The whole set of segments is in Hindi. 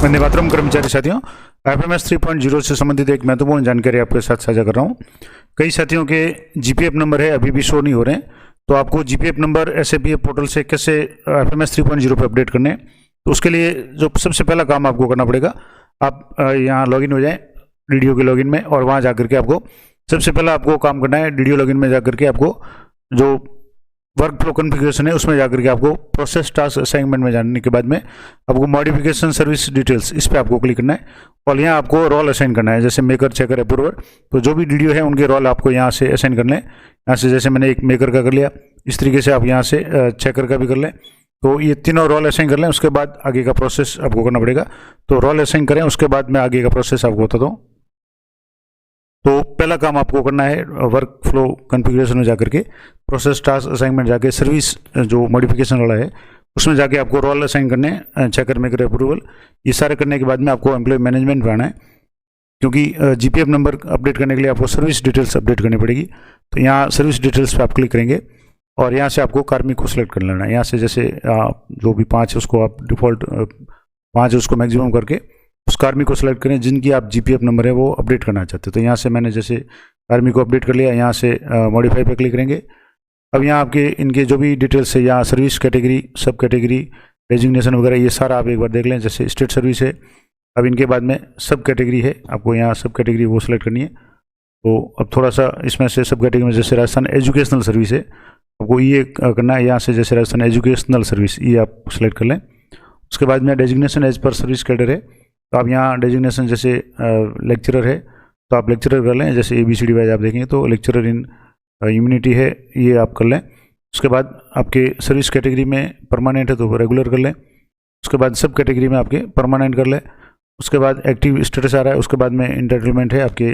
वंदे मातरम कर्मचारी साथियों, एफएमएस 3.0 से संबंधित एक महत्वपूर्ण जानकारी आपके साथ साझा कर रहा हूँ। कई साथियों के जीपीएफ नंबर है अभी भी शो नहीं हो रहे हैं, तो आपको जीपीएफ नंबर एसएपीएफ पोर्टल से कैसे एफएमएस 3.0 पे अपडेट करने हैं, तो उसके लिए जो सबसे पहला काम आपको करना पड़ेगा, आप यहाँ लॉगिन हो जाएं डीडीओ के लॉगिन में, और वहाँ जाकर के आपको सबसे पहला आपको काम करना है डीडीओ लॉगिन में जाकर के आपको जो वर्क फ्लो कॉन्फ़िगरेशन है उसमें जाकर के आपको प्रोसेस टास्क असाइनमेंट में जाने के बाद में आपको मॉडिफिकेशन सर्विस डिटेल्स इस पर आपको क्लिक करना है, और यहाँ आपको रोल असाइन करना है, जैसे मेकर, चेकर, अप्रूवर। तो जो भी डीडीओ है उनके रोल आपको यहाँ से असाइन करने हैं। यहाँ से जैसे मैंने एक मेकर का कर लिया, इस तरीके से आप यहाँ से चेकर का भी कर लें। तो ये तीनों रोल असाइन कर लें, उसके बाद आगे का प्रोसेस आपको करना पड़ेगा। तो रोल असाइन करें, उसके बाद मैं आगे का प्रोसेस आपको बताता हूँ। तो पहला काम आपको करना है वर्क फ्लो कॉन्फ़िगरेशन में जाकर के प्रोसेस टास्क असाइनमेंट जाके सर्विस जो मॉडिफिकेशन वाला है उसमें जाके आपको रोल असाइन करने हैं, चेकर, मेकर, अप्रूवल। ये सारे करने के बाद में आपको एम्प्लॉय मैनेजमेंट पे आना है, क्योंकि जीपीएफ नंबर अपडेट करने के लिए आपको सर्विस डिटेल्स अपडेट करनी पड़ेगी। तो यहाँ सर्विस डिटेल्स पे आप क्लिक करेंगे और यहाँ से आपको कार्मिक को सिलेक्ट कर लेना है। यहाँ से जैसे जो भी 5 उसको आप डिफ़ॉल्ट 5 उसको मैक्सिमम करके उस कार्मिक को सिलेक्ट करें जिनकी आप जीपीएफ नंबर है वो अपडेट करना चाहते हैं। तो यहाँ से मैंने जैसे कार्मिक को अपडेट कर लिया, यहाँ से मॉडिफाई पे क्लिक करेंगे। अब यहाँ आपके इनके जो भी डिटेल्स है, यहाँ सर्विस कैटेगरी, सब कैटेगरी, रेजिग्नेशन वगैरह, ये सारा आप एक बार देख लें। जैसे स्टेट सर्विस है, अब इनके बाद में सब कैटेगरी है, आपको यहाँ सब कैटेगरी वो सिलेक्ट करनी है। तो अब थोड़ा सा इसमें से सब कैटेगरी में जैसे राजस्थान एजुकेशनल सर्विस है, आपको ये करना है। यहाँ से जैसे राजस्थान एजुकेशनल सर्विस ये आप सेलेक्ट कर लें। उसके बाद में designation as per service cadre है, तो आप यहाँ डेजिग्नेशन जैसे लेक्चरर है तो आप लेक्चरर कर लें। जैसे ABCD वाइज आप देखेंगे तो लेक्चरर इन ह्यूमैनिटी है, ये आप कर लें। उसके बाद आपके सर्विस कैटेगरी में परमानेंट है तो रेगुलर कर लें। उसके बाद सब कैटेगरी में आपके परमानेंट कर लें। उसके बाद एक्टिव स्टेटस आ रहा है, उसके बाद में इंटाइटलमेंट है आपके,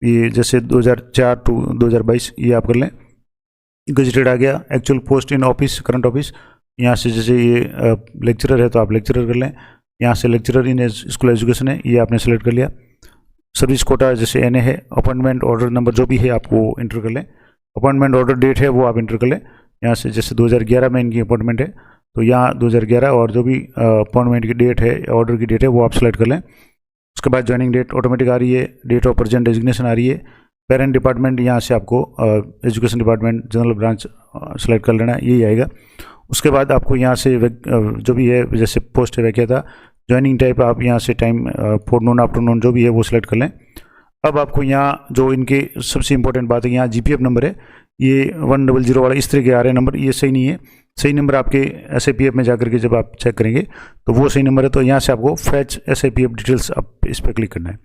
ये जैसे 2004 टू 2022 ये आप कर लें। गजेटेड आ गया, actual post in office, current office, यहाँ से जैसे ये लेक्चरर है तो आप लेक्चरर कर लें। यहाँ से लेक्चरर इन स्कूल एजुकेशन है, ये आपने सेलेक्ट कर लिया। सर्विस कोटा जैसे NA है, अपॉइंटमेंट ऑर्डर नंबर जो भी है आप वो इंटर कर लें। अपॉइंटमेंट ऑर्डर डेट है वो आप इंटर कर लें। यहाँ से जैसे 2011 में इनकी अपॉइंटमेंट है तो यहाँ 2011, और जो भी अपॉइंटमेंट की डेट है, ऑर्डर की डेट है वो आप सेलेक्ट कर लें। उसके बाद ज्वाइनिंग डेट ऑटोमेटिक आ रही है, डेट ऑफ प्रेजेंट डेजिग्नेशन आ रही है। पेरेंट डिपार्टमेंट यहाँ से आपको education department general branch select कर लेना है, यही आएगा। उसके बाद आपको यहाँ से जो भी है जैसे पोस्ट है क्या था, ज्वाइनिंग टाइप आप यहाँ से टाइम फोरनून, आफ्टरनून जो भी है वो सिलेक्ट कर लें। अब आपको यहाँ जो इनके सबसे इंपॉर्टेंट बात है, यहाँ जीपीएफ नंबर है ये 100 वाला इस तरह के आ रहे हैं नंबर, ये सही नहीं है। सही नंबर आपके एसआईपीएफ में जाकर के जब आप चेक करेंगे तो वो सही नंबर है। तो यहाँ से आपको फैच एसआईपीएफ डिटेल्स आप इस पर क्लिक करना है।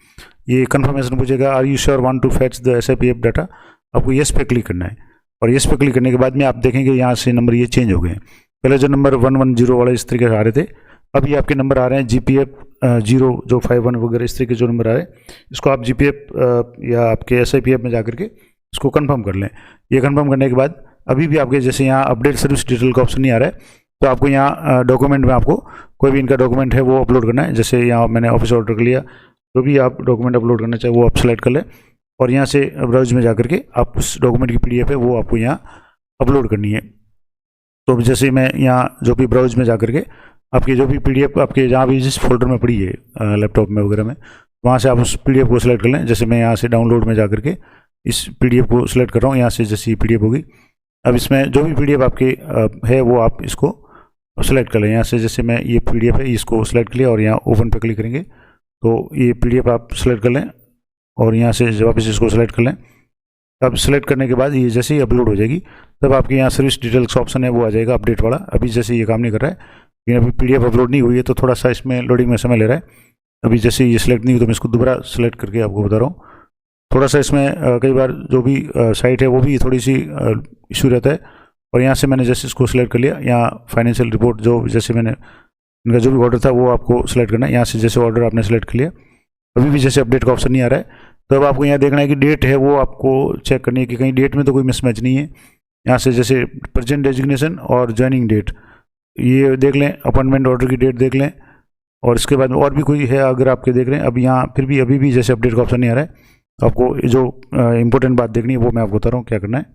ये कन्फर्मेशन पूछेगा, are you sure want to fetch the SIPF data, आपको येस पे क्लिक करना है। और येस पे क्लिक करने के बाद में आप देखेंगे यहाँ से नंबर ये चेंज हो गए। पहले जो नंबर 110 वाले इस तरीके से आ रहे थे, अभी आपके नंबर आ रहे हैं जीपीएफ 0 जो 51 वगैरह इस तरीके जो नंबर आ रहे हैं, इसको आप जीपीएफ या आपके एसआईपीएफ में जाकर के इसको कंफर्म कर लें। ये कंफर्म करने के बाद अभी भी आपके जैसे यहाँ अपडेट सर्विस डिटेल का ऑप्शन नहीं आ रहा है, तो आपको यहाँ डॉक्यूमेंट में आपको कोई भी इनका डॉक्यूमेंट है वो अपलोड करना है। जैसे यहाँ मैंने ऑफिस ऑर्डर कर लिया, जो भी आप डॉक्यूमेंट अपलोड करना चाहे वो आप सेलेक्ट कर लें, और यहाँ से ब्राउज में जाकर के आप उस डॉक्यूमेंट की PDF है वो आपको यहाँ अपलोड करनी है। तो जैसे मैं यहाँ जो भी ब्राउज में जाकर के आपकी जो भी PDF आपके जहाँ भी जिस फोल्डर में पड़ी है लैपटॉप में वगैरह में, वहाँ से आप उस PDF को सिलेक्ट कर लें। जैसे मैं यहाँ से डाउनलोड में जाकर के इस PDF को सिलेक्ट कर रहा हूँ, यहाँ से जैसे PDF होगी, अब इसमें जो भी PDF आपके है वो आप इसको सेलेक्ट कर लें। यहाँ से जैसे मैं ये PDF है इसको सेलेक्ट कर लिया और यहाँ ओपन पे क्लिक करेंगे तो ये PDF आप सेलेक्ट कर लें, और यहाँ से जब वापस इसको सेलेक्ट कर लें, अब सेलेक्ट करने के बाद ये जैसे ही अपलोड हो जाएगी तब आपके यहाँ सर्विस डिटेल्स ऑप्शन है वो आ जाएगा अपडेट वाला। अभी जैसे ये काम नहीं कर रहा है, लेकिन अभी PDF अपलोड नहीं हुई है तो थोड़ा सा इसमें लोडिंग में समय ले रहा है। अभी जैसे ये सिलेक्ट नहीं हुई तो मैं इसको दोबारा सेलेक्ट करके आपको बता रहा हूँ। थोड़ा सा इसमें कई बार जो भी साइट है वो भी थोड़ी सी इशू रहता है। और यहाँ से मैंने जैसे इसको सिलेक्ट कर लिया, यहाँ फाइनेंशियल रिपोर्ट जो जैसे मैंने इनका जो भी ऑर्डर था वो आपको सिलेक्ट करना है। यहाँ से जैसे ऑर्डर आपने सेलेक्ट कर लिया, अभी भी जैसे अपडेट का ऑप्शन नहीं आ रहा है, तो अब आपको यहाँ देखना है कि डेट है वो आपको चेक करनी है कि कहीं डेट में तो कोई मिसमैच नहीं है। यहाँ से जैसे प्रेजेंट डेजिग्नेशन और ज्वाइनिंग डेट ये देख लें, अपॉइंटमेंट ऑर्डर की डेट देख लें, और इसके बाद में और भी कोई है अगर आपके देख रहे हैं। अब यहाँ फिर भी अभी भी जैसे अपडेट का ऑप्शन नहीं आ रहा है, तो आपको जो इंपॉर्टेंट बात देखनी है वो मैं आपको बता रहा हूँ क्या करना है।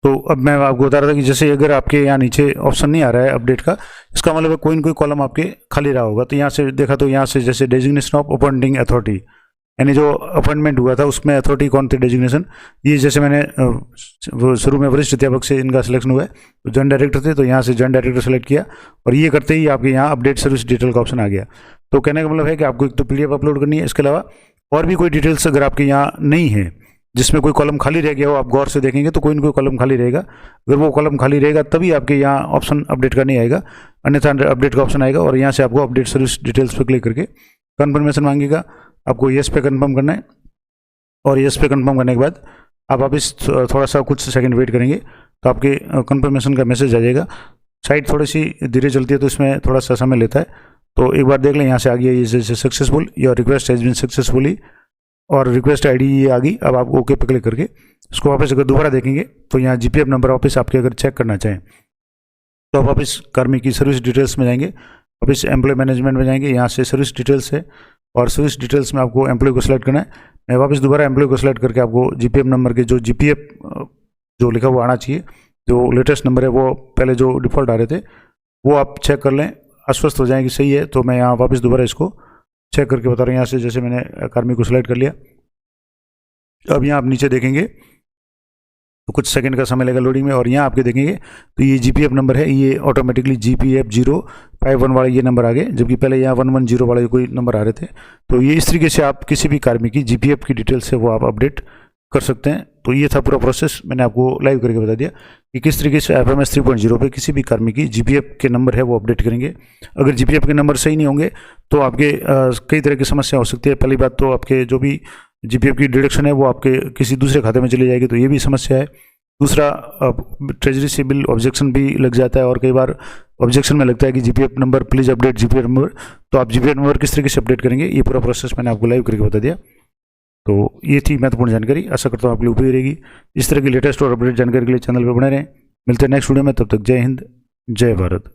तो अब मैं आपको बता रहा था कि जैसे अगर आपके यहाँ नीचे ऑप्शन नहीं आ रहा है अपडेट का, इसका मतलब है कोई ना कोई कॉलम आपके खाली रहा होगा। तो यहाँ से देखा तो यहाँ से जैसे डेजिग्नेशन ऑफ अपॉइंटिंग अथॉरिटी, यानी जो अपॉइंटमेंट हुआ था उसमें अथॉरिटी कौन थी डेजिग्नेशन, ये जैसे मैंने शुरू में वरिष्ठ अध्यापक से इनका सिलेक्शन हुआ है, तो जॉइंट डायरेक्टर थे, तो यहाँ से जॉइंट डायरेक्टर सेलेक्ट किया और ये करते ही आपके यहाँ अपडेट सर्विस डिटेल का ऑप्शन आ गया। तो कहने का मतलब है कि आपको एक तो PDF अपलोड करनी है, इसके अलावा और भी कोई डिटेल्स अगर आपके यहाँ नहीं है जिसमें कोई कॉलम खाली रह गया हो, आप गौर से देखेंगे तो कोई ना कोई कॉलम खाली रहेगा। अगर वो कॉलम खाली रहेगा तभी आपके यहाँ ऑप्शन अपडेट का नहीं आएगा, अन्यथा अपडेट का ऑप्शन आएगा और यहाँ से आपको अपडेट सर्विस डिटेल्स पर क्लिक करके कन्फर्मेशन मांगेगा, आपको येस पे कन्फर्म करना है और येस पे कन्फर्म करने के बाद आप वापस थोड़ा सा कुछ सेकंड वेट करेंगे तो आपके कन्फर्मेशन का मैसेज आ जाएगा। साइट थोड़ी सी धीरे चलती है तो इसमें थोड़ा सा समय लेता है, तो एक बार देख लें। यहाँ से आ गया ये जैसे successful, your request has been successfully और रिक्वेस्ट आईडी ये आ गई। अब आप ओके पे क्लिक करके इसको वापस अगर दोबारा देखेंगे तो यहाँ GPF नंबर वापस आपके अगर चेक करना चाहें तो आप वापस कार्मिक की सर्विस डिटेल्स में जाएंगे, वापस एम्प्लॉय मैनेजमेंट में जाएंगे, यहाँ से सर्विस डिटेल्स है और सर्विस डिटेल्स में आपको एम्प्लॉय को सिलेक्ट करना है। मैं वापस दोबारा एम्प्लॉय को सिलेक्ट करके आपको GPF नंबर के जो GPF जो लिखा हुआ आना चाहिए, जो लेटेस्ट नंबर है, वो पहले जो डिफ़ॉल्ट आ रहे थे वो आप चेक कर लें, आश्वस्त हो जाएं कि सही है। तो मैं यहाँ वापस दोबारा इसको चेक करके बता रहा हूँ। यहाँ से जैसे मैंने कार्मिक को सिलेक्ट कर लिया, अब यहाँ आप नीचे देखेंगे तो कुछ सेकंड का समय लगेगा लोडिंग में और यहाँ आपके देखेंगे तो ये GPF नंबर है, ये ऑटोमेटिकली GPF 051 वाले ये नंबर आ गए, जबकि पहले यहाँ 110 वाले कोई नंबर आ रहे थे। तो ये इस तरीके से आप किसी भी कार्मिक की GPF की डिटेल्स है वो आप अपडेट कर सकते हैं। तो ये था पूरा प्रोसेस, मैंने आपको लाइव करके बता दिया कि किस तरीके से FMS 3.0 पे किसी भी कार्मिक की GPF के नंबर है वो अपडेट करेंगे। अगर GPF के नंबर सही नहीं होंगे तो आपके कई तरह की समस्या हो सकती है। पहली बात तो आपके जो भी GPF की डिडक्शन है वो आपके किसी दूसरे खाते में चली जाएगी, तो ये भी समस्या है। दूसरा, ट्रेजरी से बिल ऑब्जेक्शन भी लग जाता है और कई बार ऑब्जेक्शन में लगता है कि GPF number please update GPF number. तो आप GPF नंबर किस तरीके से अपडेट करेंगे ये पूरा प्रोसेस मैंने आपको लाइव करके बता दिया। तो ये थी महत्वपूर्ण जानकारी, आशा करता हूँ आपके लिए उपयोगी रहेगी। इस तरह की लेटेस्ट और अपडेट जानकारी के लिए चैनल पर बने रहें। मिलते हैं नेक्स्ट वीडियो में, तब तक जय हिंद, जय भारत।